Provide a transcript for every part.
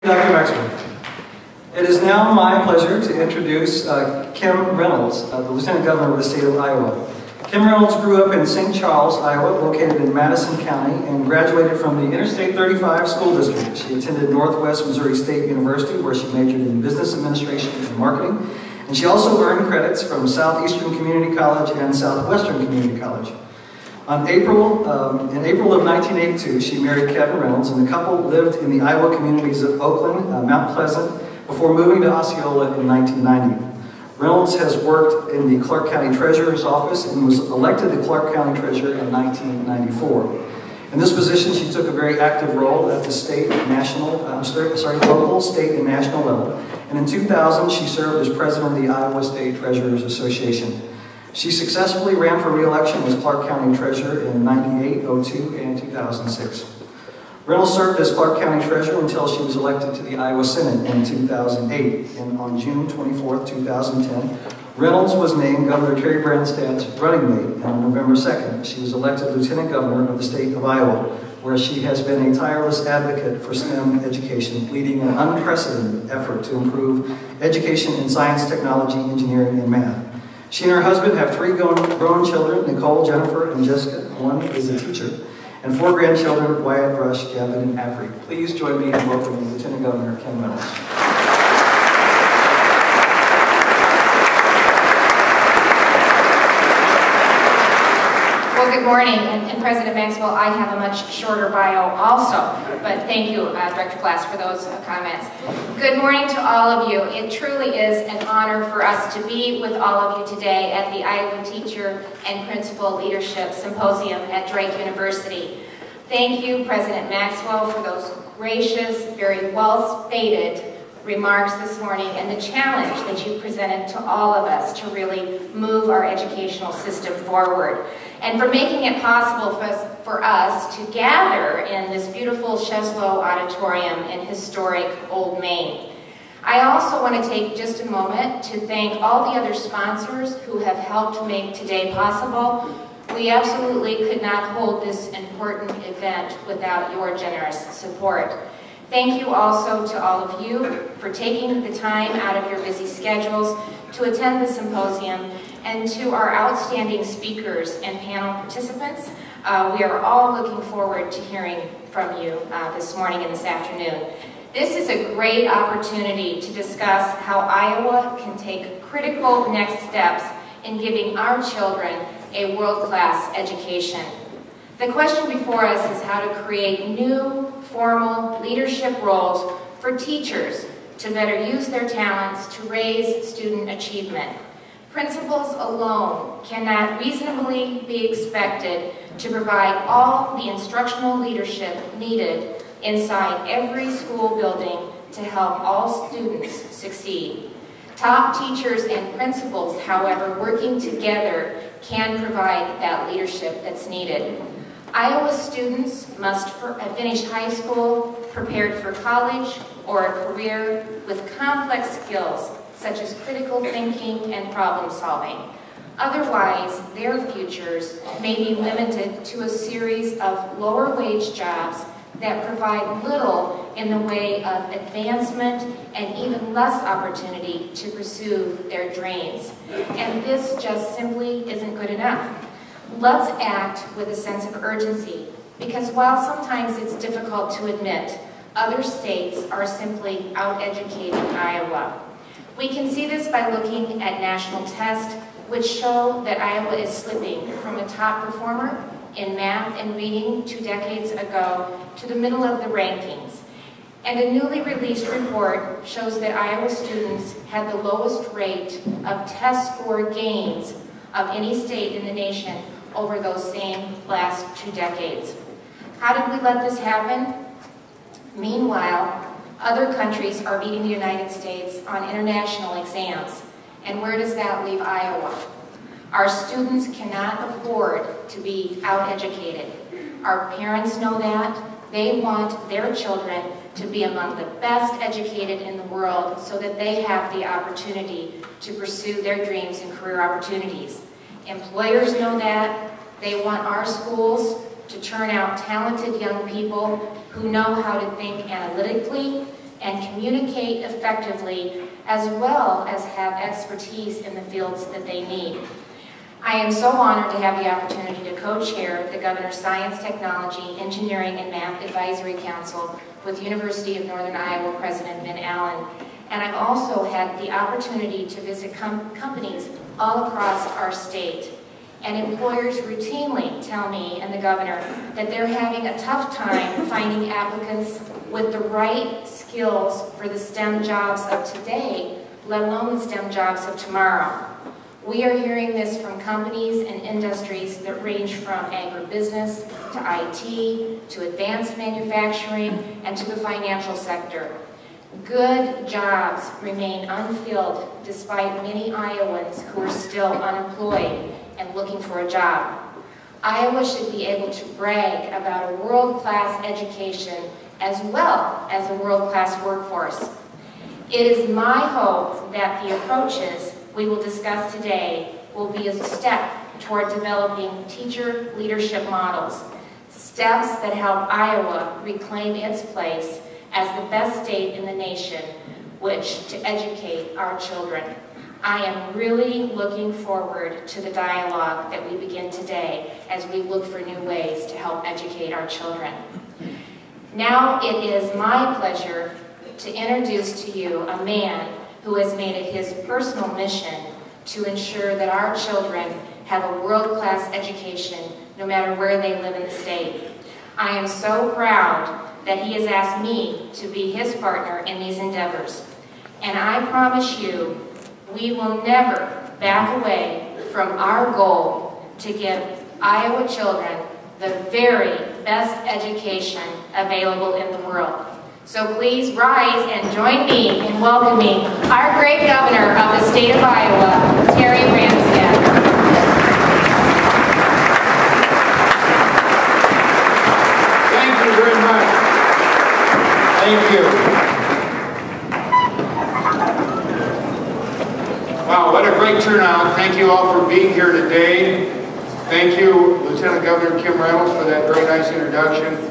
Dr. Maxwell. It is now my pleasure to introduce Kim Reynolds, the Lieutenant Governor of the state of Iowa. Kim Reynolds grew up in St. Charles, Iowa, located in Madison County, and graduated from the Interstate 35 School District. She attended Northwest Missouri State University, where she majored in Business Administration and Marketing, and she also earned credits from Southeastern Community College and Southwestern Community College. In April of 1982, she married Kevin Reynolds, and the couple lived in the Iowa communities of Oakland, Mount Pleasant, before moving to Osceola in 1990. Reynolds has worked in the Clark County Treasurer's Office and was elected the Clark County Treasurer in 1994. In this position, she took a very active role at the local, state, and national level. And in 2000, she served as president of the Iowa State Treasurers Association. She successfully ran for re-election as Clark County Treasurer in 98, 02, and 2006. Reynolds served as Clark County Treasurer until she was elected to the Iowa Senate in 2008. And on June 24, 2010, Reynolds was named Governor Terry Branstad's running mate. And on November 2nd, she was elected Lieutenant Governor of the state of Iowa, where she has been a tireless advocate for STEM education, leading an unprecedented effort to improve education in science, technology, engineering, and math. She and her husband have 3 grown children, Nicole, Jennifer, and Jessica. One is a teacher. And 4 grandchildren, Wyatt, Rush, Gavin, and Avery. Please join me in welcoming Lieutenant Governor Kim Reynolds. Well, good morning, and President Maxwell, I have a much shorter bio also, but thank you, Director Glass, for those comments. Good morning to all of you. It truly is an honor for us to be with all of you today at the Iowa Teacher and Principal Leadership Symposium at Drake University. Thank you, President Maxwell, for those gracious, very well-stated remarks this morning and the challenge that you presented to all of us to really move our educational system forward, and for making it possible for us to gather in this beautiful Cheslow Auditorium in historic Old Main. I also want to take just a moment to thank all the other sponsors who have helped make today possible. We absolutely could not hold this important event without your generous support. Thank you also to all of you for taking the time out of your busy schedules to attend the symposium, and to our outstanding speakers and panel participants. We are all looking forward to hearing from you this morning and this afternoon. This is a great opportunity to discuss how Iowa can take critical next steps in giving our children a world-class education. The question before us is how to create new, formal leadership roles for teachers to better use their talents to raise student achievement. Principals alone cannot reasonably be expected to provide all the instructional leadership needed inside every school building to help all students succeed. Top teachers and principals, however, working together can provide that leadership that's needed. Iowa students must have finished high school, prepared for college or a career with complex skills such as critical thinking and problem solving. Otherwise, their futures may be limited to a series of lower wage jobs that provide little in the way of advancement and even less opportunity to pursue their dreams. And this just simply isn't good enough. Let's act with a sense of urgency, because while sometimes it's difficult to admit, other states are simply out-educating Iowa. We can see this by looking at national tests, which show that Iowa is slipping from a top performer in math and reading 2 decades ago to the middle of the rankings. And a newly released report shows that Iowa students had the lowest rate of test score gains of any state in the nation over those same last 2 decades. How did we let this happen? Meanwhile, other countries are beating the United States on international exams. And where does that leave Iowa? Our students cannot afford to be out-educated. Our parents know that. They want their children to be among the best educated in the world so that they have the opportunity to pursue their dreams and career opportunities. Employers know that. They want our schools to turn out talented young people who know how to think analytically, and communicate effectively, as well as have expertise in the fields that they need. I am so honored to have the opportunity to co-chair the Governor's Science, Technology, Engineering, and Math Advisory Council with University of Northern Iowa President Ben Allen. And I've also had the opportunity to visit companies all across our state. And employers routinely tell me and the governor that they're having a tough time finding applicants with the right skills for the STEM jobs of today, let alone the STEM jobs of tomorrow. We are hearing this from companies and industries that range from agribusiness to IT to advanced manufacturing and to the financial sector. Good jobs remain unfilled despite many Iowans who are still unemployed and looking for a job. Iowa should be able to brag about a world-class education as well as a world-class workforce. It is my hope that the approaches we will discuss today will be a step toward developing teacher leadership models, steps that help Iowa reclaim its place as the best state in the nation, which to educate our children. I am really looking forward to the dialogue that we begin today as we look for new ways to help educate our children. Now it is my pleasure to introduce to you a man who has made it his personal mission to ensure that our children have a world-class education no matter where they live in the state. I am so proud that he has asked me to be his partner in these endeavors. And I promise you, we will never back away from our goal to give Iowa children the very best education available in the world. So please rise and join me in welcoming our great governor of the state of Iowa, Terry Branstad. Thank you very much. Thank you. Wow, what a great turnout. Thank you all for being here today. Thank you, Lieutenant Governor Kim Reynolds, for that very nice introduction.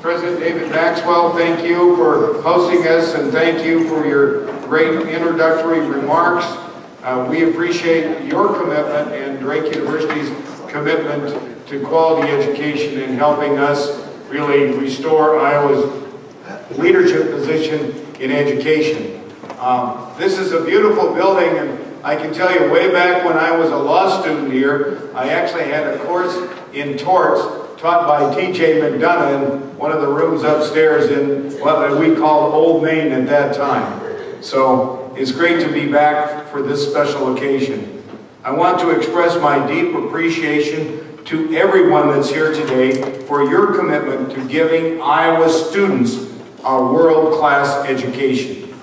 President David Maxwell, thank you for hosting us, and thank you for your great introductory remarks. We appreciate your commitment and Drake University's commitment to quality education and helping us really restore Iowa's leadership position in education. This is a beautiful building, and I can tell you way back when I was a law student here, I actually had a course in torts taught by T.J. McDonough in one of the rooms upstairs in what we called Old Main at that time. So it's great to be back for this special occasion. I want to express my deep appreciation to everyone that's here today for your commitment to giving Iowa students a world-class education.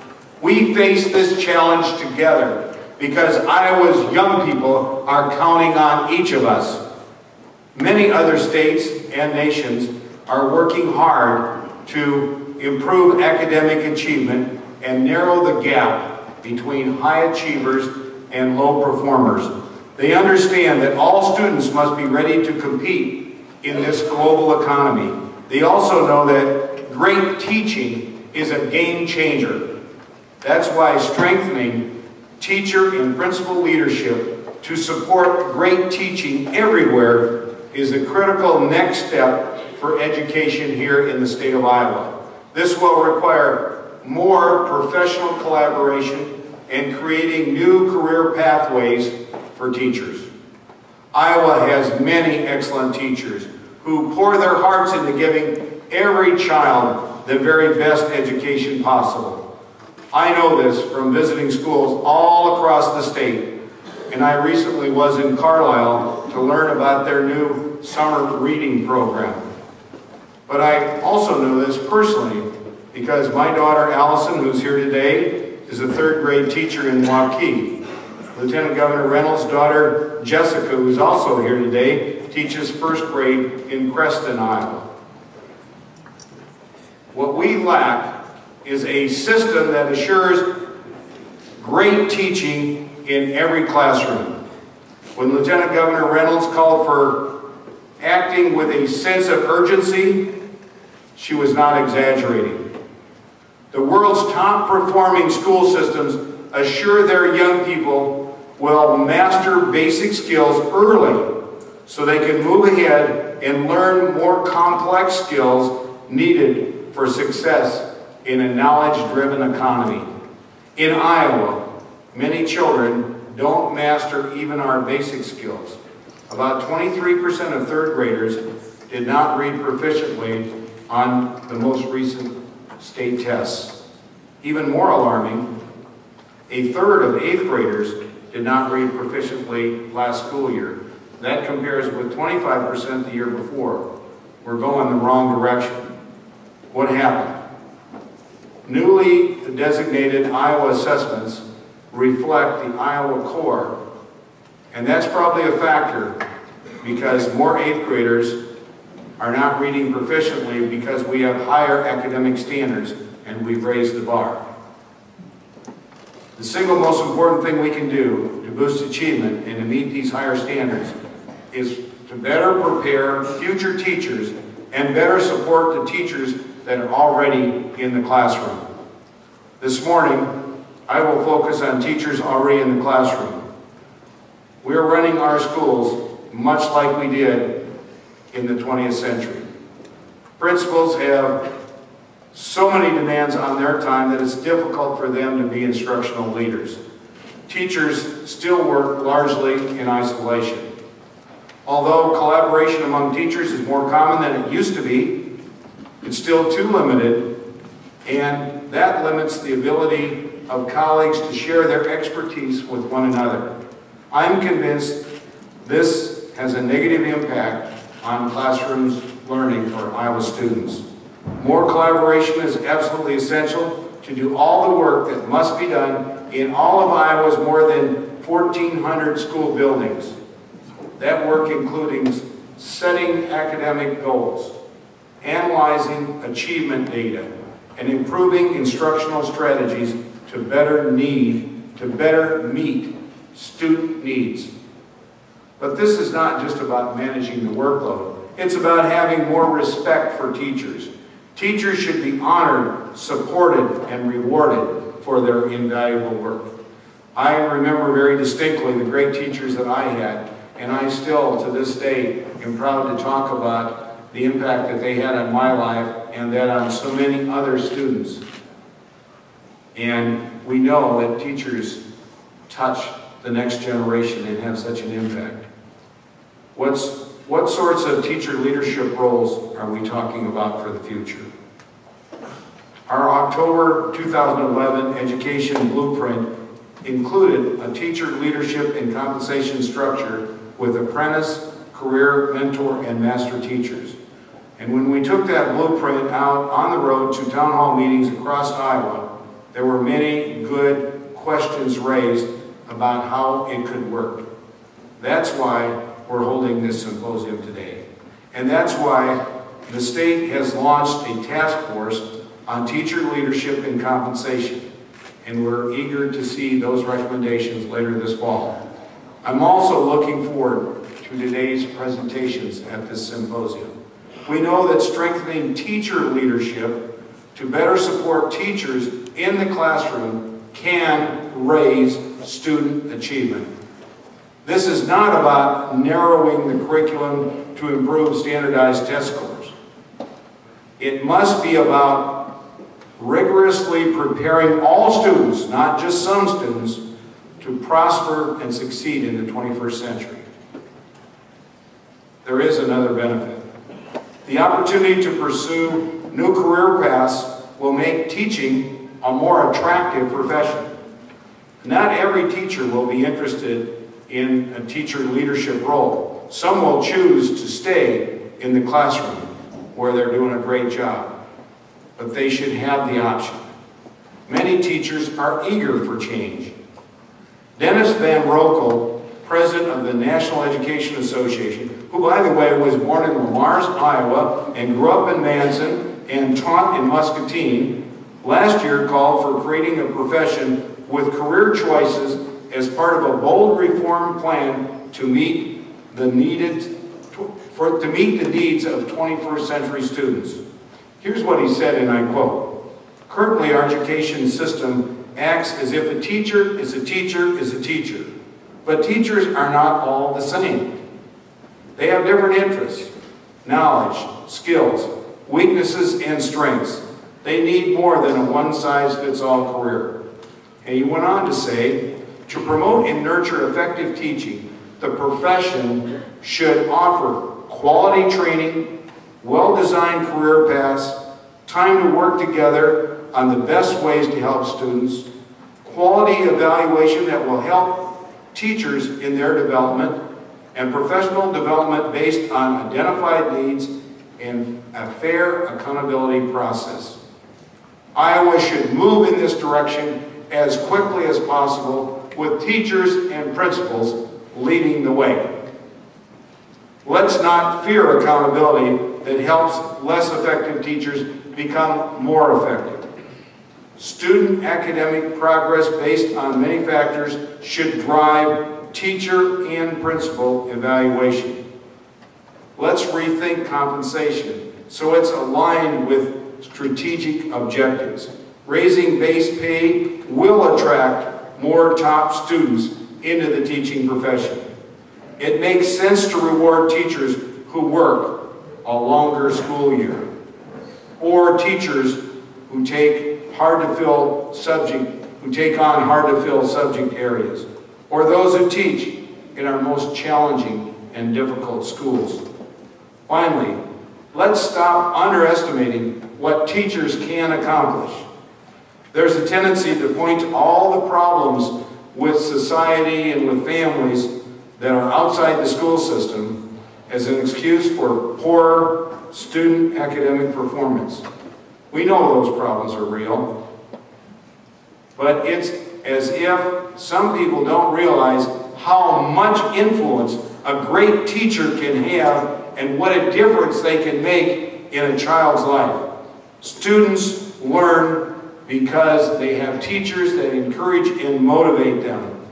We face this challenge together because Iowa's young people are counting on each of us. Many other states and nations are working hard to improve academic achievement and narrow the gap between high achievers and low performers. They understand that all students must be ready to compete in this global economy. They also know that great teaching is a game changer. That's why strengthening teacher and principal leadership to support great teaching everywhere is a critical next step for education here in the state of Iowa. This will require more professional collaboration and creating new career pathways for teachers. Iowa has many excellent teachers who pour their hearts into giving every child the very best education possible. I know this from visiting schools all across the state, and I recently was in Carlisle to learn about their new summer reading program. But I also know this personally because my daughter Allison, who's here today, is a third grade teacher in Waukee. Lieutenant Governor Reynolds' daughter Jessica, who's also here today, teaches first grade in Creston, Iowa. What we lack is a system that assures great teaching in every classroom. When Lieutenant Governor Reynolds called for acting with a sense of urgency, she was not exaggerating. The world's top performing school systems assure their young people will master basic skills early so they can move ahead and learn more complex skills needed for success in a knowledge-driven economy. In Iowa, many children don't master even our basic skills. About 23% of third graders did not read proficiently on the most recent state tests. Even more alarming, a third of 8th graders did not read proficiently last school year. That compares with 25% the year before. We're going the wrong direction. What happened? Newly designated Iowa assessments reflect the Iowa core, and that's probably a factor because more 8th graders are not reading proficiently because we have higher academic standards and we've raised the bar. The single most important thing we can do to boost achievement and to meet these higher standards is to better prepare future teachers and better support the teachers that are already in the classroom. This morning, I will focus on teachers already in the classroom. We are running our schools much like we did in the 20th century. Principals have so many demands on their time that it's difficult for them to be instructional leaders. Teachers still work largely in isolation. Although collaboration among teachers is more common than it used to be, it's still too limited, and that limits the ability of colleagues to share their expertise with one another. I'm convinced this has a negative impact on classrooms learning for Iowa students. More collaboration is absolutely essential to do all the work that must be done in all of Iowa's more than 1,400 school buildings. That work includes setting academic goals, analyzing achievement data, and improving instructional strategies to better meet student needs. But this is not just about managing the workload. It's about having more respect for teachers. Teachers should be honored, supported, and rewarded for their invaluable work. I remember very distinctly the great teachers that I had, and I still, to this day, am proud to talk about the impact that they had on my life and that on so many other students. And we know that teachers touch the next generation and have such an impact. What sorts of teacher leadership roles are we talking about for the future? Our October 2011 education blueprint included a teacher leadership and compensation structure with apprentice, career, mentor, and master teachers. And when we took that blueprint out on the road to town hall meetings across Iowa, there were many good questions raised about how it could work. That's why we're holding this symposium today. And that's why the state has launched a task force on teacher leadership and compensation. And we're eager to see those recommendations later this fall. I'm also looking forward to today's presentations at this symposium. We know that strengthening teacher leadership to better support teachers in the classroom can raise student achievement. This is not about narrowing the curriculum to improve standardized test scores. It must be about rigorously preparing all students, not just some students, to prosper and succeed in the 21st century. There is another benefit. The opportunity to pursue new career paths will make teaching a more attractive profession. Not every teacher will be interested in a teacher leadership role. Some will choose to stay in the classroom where they're doing a great job, but they should have the option. Many teachers are eager for change. Dennis Van Rokel, president of the National Education Association, who, by the way, was born in Lamar's, Iowa, and grew up in Manson and taught in Muscatine, last year called for creating a profession with career choices as part of a bold reform plan to meet the needs of 21st century students. Here's what he said, and I quote, Currently, our education system acts as if a teacher is a teacher is a teacher. But teachers are not all the same. They have different interests, knowledge, skills, weaknesses, and strengths. They need more than a one-size-fits-all career. And he went on to say, to promote and nurture effective teaching, the profession should offer quality training, well-designed career paths, time to work together on the best ways to help students, quality evaluation that will help teachers in their development, and professional development based on identified needs and a fair accountability process. Iowa should move in this direction as quickly as possible with teachers and principals leading the way. Let's not fear accountability that helps less effective teachers become more effective. Student academic progress based on many factors should drive teacher and principal evaluation. Let's rethink compensation so it's aligned with strategic objectives. Raising base pay will attract more top students into the teaching profession. It makes sense to reward teachers who work a longer school year, or teachers who take on hard-to-fill subject areas, or those who teach in our most challenging and difficult schools. Finally, let's stop underestimating what teachers can accomplish. There's a tendency to point to all the problems with society and with families that are outside the school system as an excuse for poor student academic performance. We know those problems are real, but it's as if some people don't realize how much influence a great teacher can have and what a difference they can make in a child's life. Students learn because they have teachers that encourage and motivate them.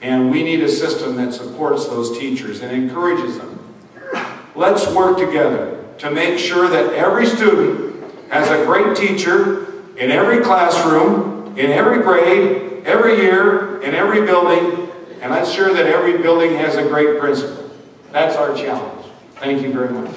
And we need a system that supports those teachers and encourages them. Let's work together to make sure that every student has a great teacher in every classroom, in every grade, every year, in every building, and let's ensure that every building has a great principal. That's our challenge. Thank you very much.